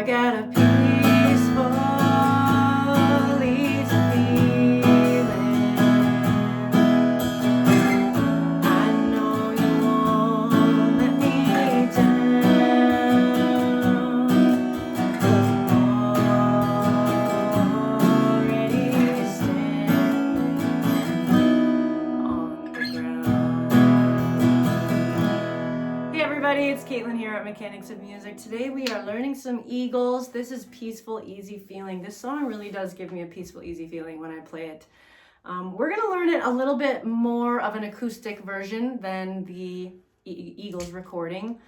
I got a peaceful, easy feeling. I know you won't let me down. 'Cause I'm already standing on the ground. Hey everybody, it's Caitlin here at Mechanics of Music. Today we are learning some Eagles. This is Peaceful, Easy Feeling. This song really does give me a peaceful, easy feeling when I play it. We're going to learn it a little bit more of an acoustic version than the Eagles recording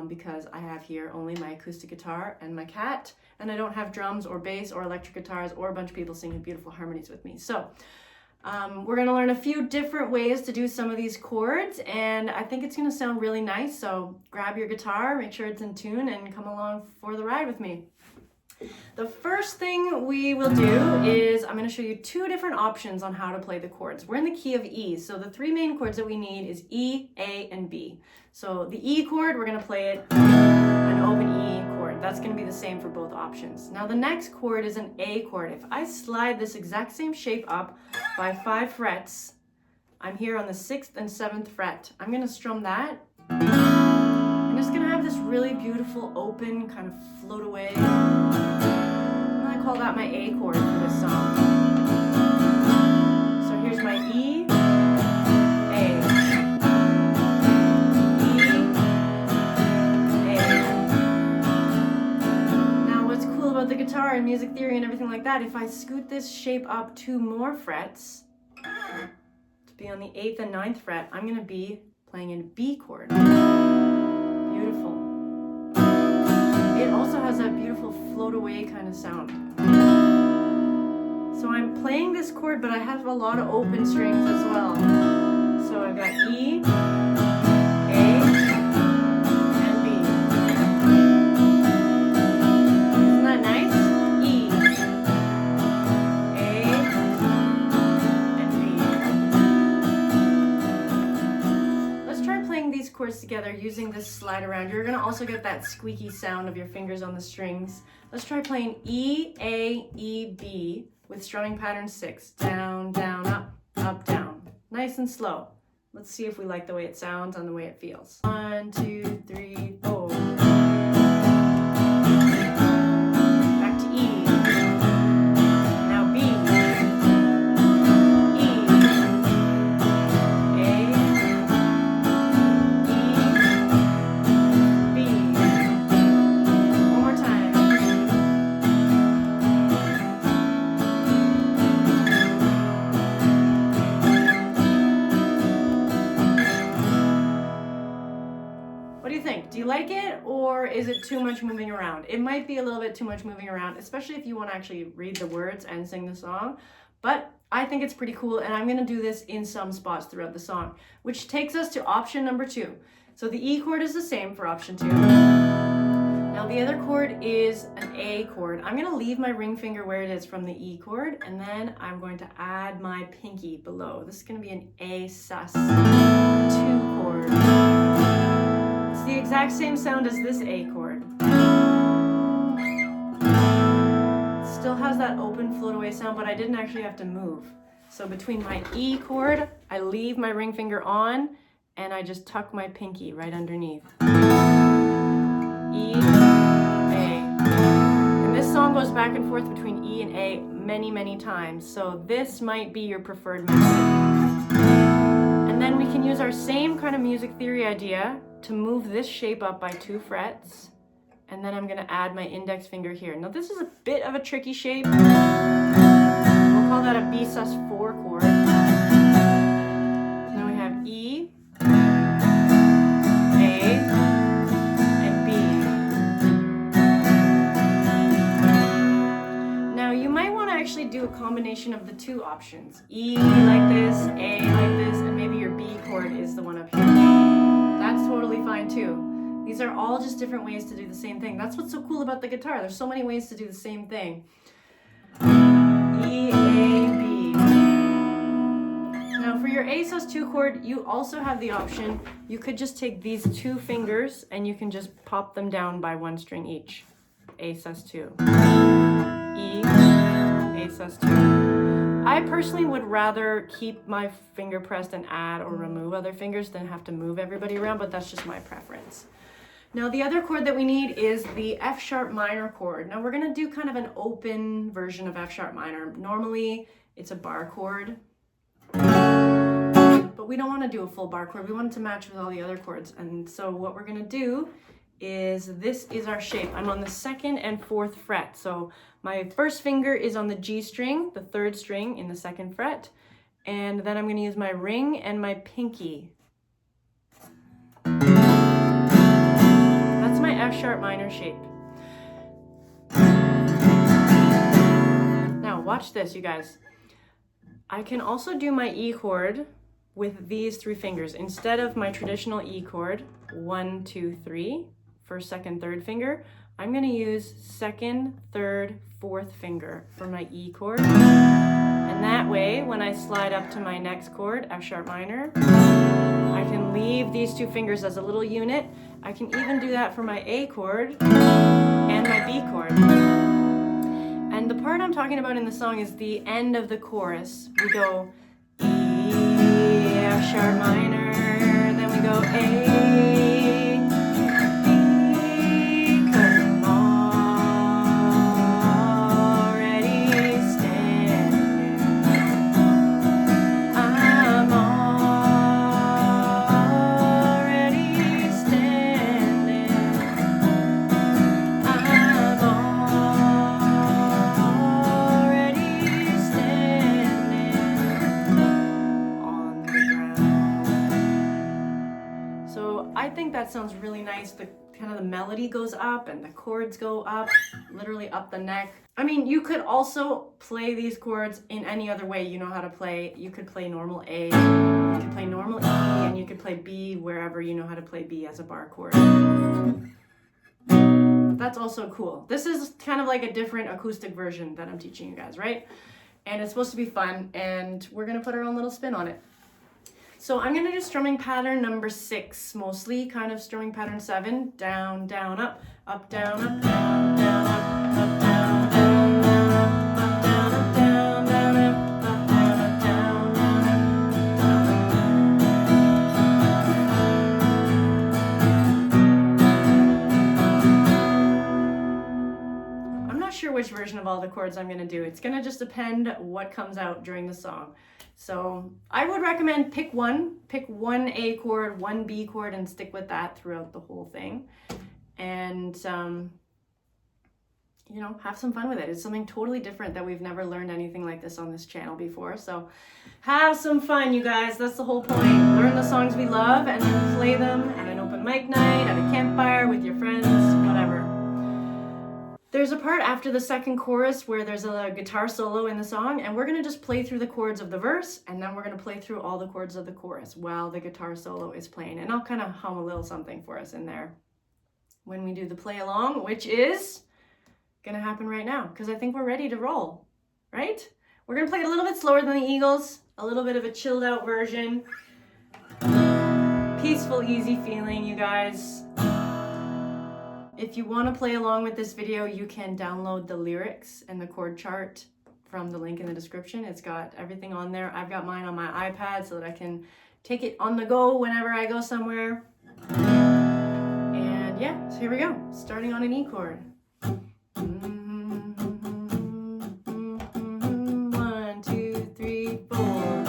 because I have here only my acoustic guitar and my cat, and I don't have drums or bass or electric guitars or a bunch of people singing beautiful harmonies with me. So we're going to learn a few different ways to do some of these chords, and I think it's going to sound really nice. So grab your guitar, make sure it's in tune, and come along for the ride with me. The first thing we will do is I'm going to show you two different options on how to play the chords. We're in the key of E, so the three main chords that we need is E, A, and B. So the E chord, we're going to play it an open E chord. That's going to be the same for both options. Now the next chord is an A chord. If I slide this exact same shape up by 5 frets, I'm here on the 6th and 7th fret. I'm going to strum that. I'm just going to have this really beautiful open kind of float away. And I call that my A chord for this song. So here's my E, A, E, A. Now what's cool about the guitar and music theory and everything like that, if I scoot this shape up 2 more frets, to be on the 8th and 9th fret, I'm going to be playing in B chord. Beautiful. It also has that beautiful float away kind of sound. So I'm playing this chord, but I have a lot of open strings as well. So I've got E, A, and B. Isn't that nice? E, A, and B. Let's try playing these chords together using this slide around. You're going to also get that squeaky sound of your fingers on the strings. Let's try playing E, A, E, B with strumming pattern 6. Down, down, up, up, down. Nice and slow. Let's see if we like the way it sounds and the way it feels. 1, 2, 3, 4. Back to E. Now B. E. A. E. B. One more time. What do you think? Do you like it, or is it too much moving around? It might be a little bit too much moving around, especially if you want to actually read the words and sing the song, but I think it's pretty cool, and I'm going to do this in some spots throughout the song, which takes us to option number 2. So the E chord is the same for option 2. Now the other chord is an A chord. I'm going to leave my ring finger where it is from the E chord, and then I'm going to add my pinky below. This is going to be an A sus2 chord. It's the exact same sound as this A chord. It still has that open float away sound, but I didn't actually have to move. So between my E chord, I leave my ring finger on, and I just tuck my pinky right underneath. E, A. And this song goes back and forth between E and A many, many times. So this might be your preferred method. And then we can use our same kind of music theory idea to move this shape up by 2 frets. And then I'm going to add my index finger here. Now this is a bit of a tricky shape. We'll call that a B sus4 chord. Now we have E, A, and B. Now you might want to actually do a combination of the 2 options. E like this, A like this, and maybe your B chord is the one up here. That's totally fine too. These are all just different ways to do the same thing. That's what's so cool about the guitar. There's so many ways to do the same thing. E, A, B. Now for your A sus2 chord, you also have the option, you could just take these 2 fingers and you can just pop them down by 1 string each. A sus2, E, A sus2. I personally would rather keep my finger pressed and add or remove other fingers than have to move everybody around, but that's just my preference. Now the other chord that we need is the F sharp minor chord. Now we're gonna do kind of an open version of F sharp minor. Normally it's a bar chord, but we don't want to do a full bar chord. We want it to match with all the other chords. And so what we're gonna do is, this is our shape. I'm on the 2nd and 4th fret. So my first finger is on the G string, the 3rd string in the 2nd fret. And then I'm gonna use my ring and my pinky. That's my F sharp minor shape. Now watch this, you guys. I can also do my E chord with these 3 fingers. Instead of my traditional E chord, 1, 2, 3, 1st, 2nd, 3rd finger, I'm gonna use 2nd, 3rd, 4th finger for my E chord. And that way, when I slide up to my next chord, F sharp minor, I can leave these 2 fingers as a little unit. I can even do that for my A chord and my B chord. And the part I'm talking about in the song is the end of the chorus. We go E, F sharp minor, then we go A, E, 'cause I'm already standing. I'm already standing. I'm already standing on the ground. So I think that sounds really nice. The kind of the melody goes up and the chords go up, literally up the neck. I mean, you could also play these chords in any other way you know how to play. You could play normal A, you could play normal E, and you could play B wherever you know how to play B as a bar chord. That's also cool. This is kind of like a different acoustic version that I'm teaching you guys, right? And it's supposed to be fun, and we're gonna put our own little spin on it. So I'm gonna do strumming pattern number 6, mostly kind of strumming pattern 7, down, down, up, down, up, down, down, up, down, down, down, up, down, up, down, down, up, down, up, down, down. I'm not sure which version of all the chords I'm gonna do. It's gonna just depend what comes out during the song. So I would recommend pick one A chord, 1 B chord, and stick with that throughout the whole thing. And, you know, have some fun with it. It's something totally different that we've never learned anything like this on this channel before. So have some fun, you guys. That's the whole point. Learn the songs we love and then play them at an open mic night, at a campfire, with your friends, whatever. There's a part after the 2nd chorus where there's a guitar solo in the song, and we're gonna just play through the chords of the verse, and then we're gonna play through all the chords of the chorus while the guitar solo is playing. And I'll kind of hum a little something for us in there when we do the play along, which is gonna happen right now, because I think we're ready to roll, right? We're gonna play it a little bit slower than the Eagles, a little bit of a chilled out version. Peaceful, easy feeling, you guys. If you want to play along with this video, you can download the lyrics and the chord chart from the link in the description. It's got everything on there. I've got mine on my iPad so that I can take it on the go whenever I go somewhere. And yeah, so here we go. Starting on an E chord. 1, 2, 3, 4.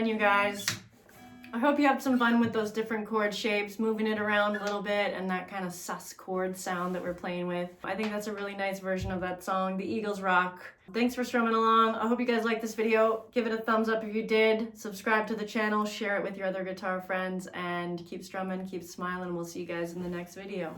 shine, you guys. I hope you have some fun with those different chord shapes, moving it around a little bit, and that kind of sus chord sound that we're playing with. I think that's a really nice version of that song, The Eagles Rock. Thanks for strumming along. I hope you guys liked this video. Give it a thumbs up if you did. Subscribe to the channel, share it with your other guitar friends, and keep strumming, keep smiling. We'll see you guys in the next video.